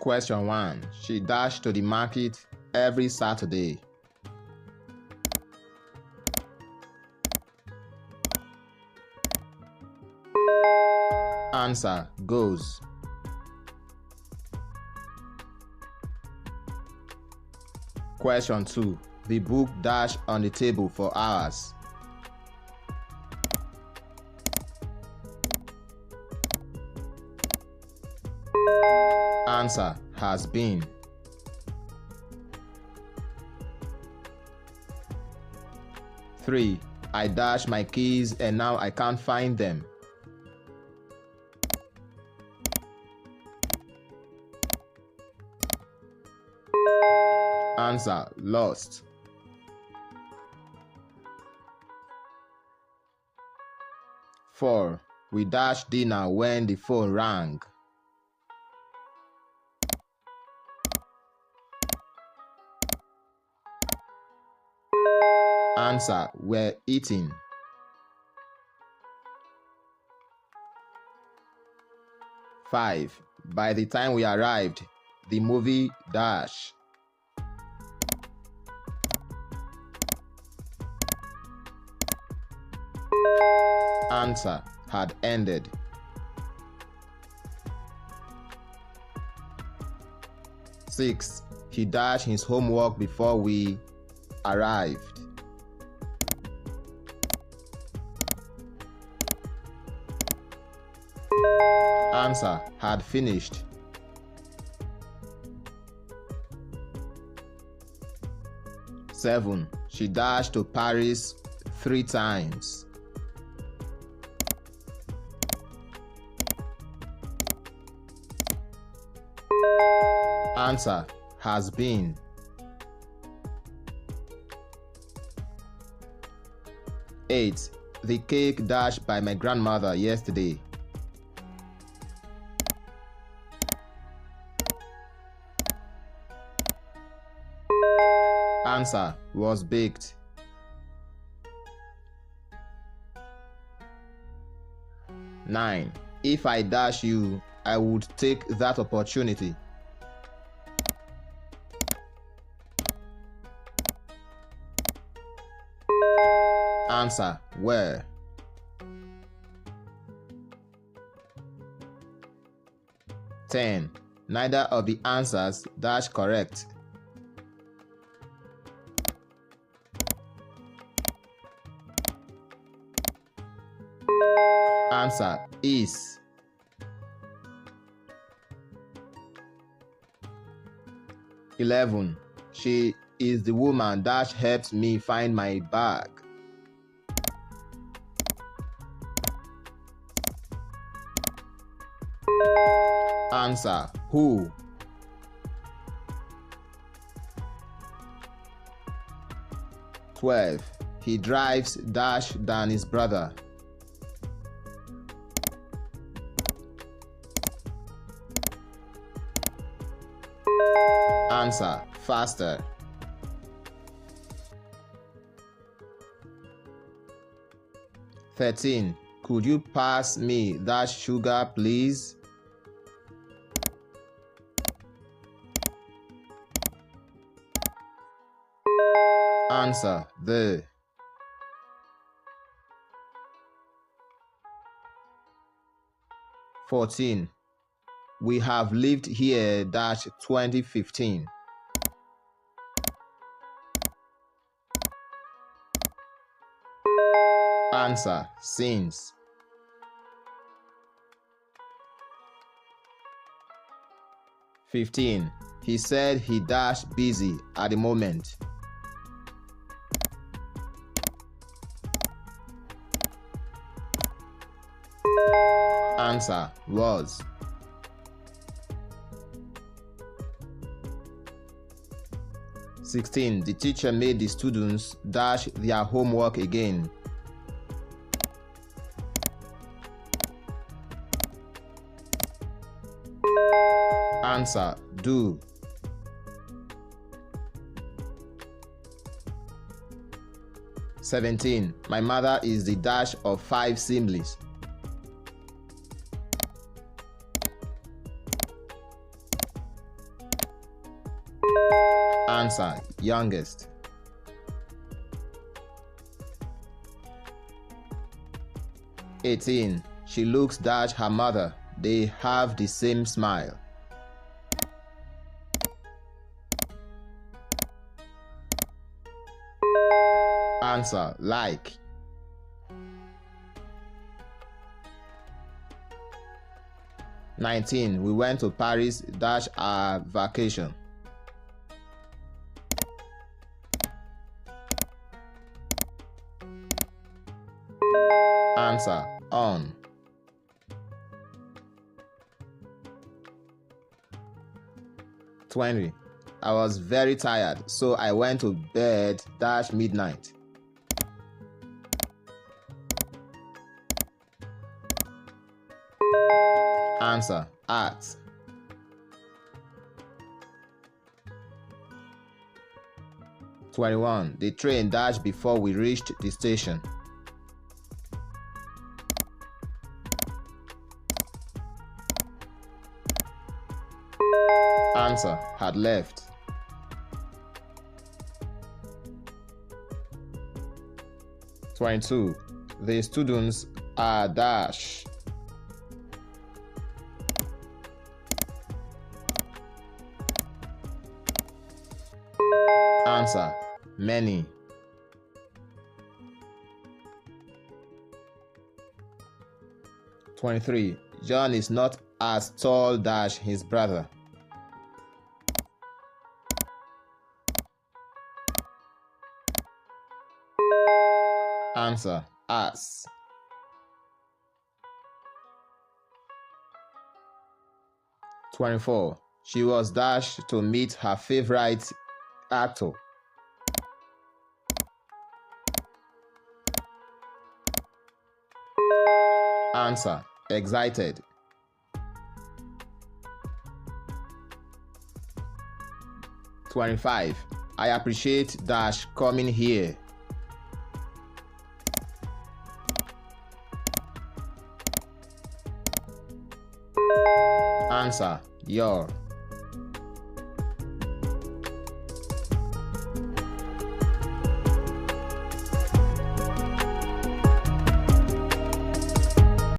Question 1. She dashed to the market every Saturday. Answer: goes. Question 2. The book dashed on the table for hours. Answer: has been. Three. I dashed my keys and now I can't find them. Answer: lost. Four. We dashed dinner when the phone rang. Answer: we're eating. Five. By the time we arrived, the movie dash. Answer: had ended. Six. He dashed his homework before we arrived. Answer: had finished. Seven. She dashed to Paris 3 times. Answer: has been. Eight. The cake dashed by my grandmother yesterday. Answer: was baked. 9. If I dash you, I would take that opportunity. Answer: where. 10. Neither of the answers dash correct. Answer: is. 11. She is the woman that helped me find my bag. Answer: who. 12. He drives dash than his brother. Answer: faster. 13. Could you pass me that sugar, please? Answer: the. 14. We have lived here dash 2015. Answer: since. 15. He said he dash busy at the moment. Answer: was. 16. The teacher made the students dash their homework again. Answer: do. 17. My mother is the dash of 5 siblings. Answer: youngest. 18. She looks dash her mother. They have the same smile. Answer: like. 19. We went to Paris dash our vacation. Answer: on. 20. I was very tired, so I went to bed dash midnight. Answer: at. 21. The train dashed before we reached the station. Answer: had left. 22. The students are dash. Answer: many. 23. John is not as tall dash his brother. Answer: as. 24. She was dashed to meet her favorite actor. Answer: excited. 25. I appreciate dash coming here. Answer: your.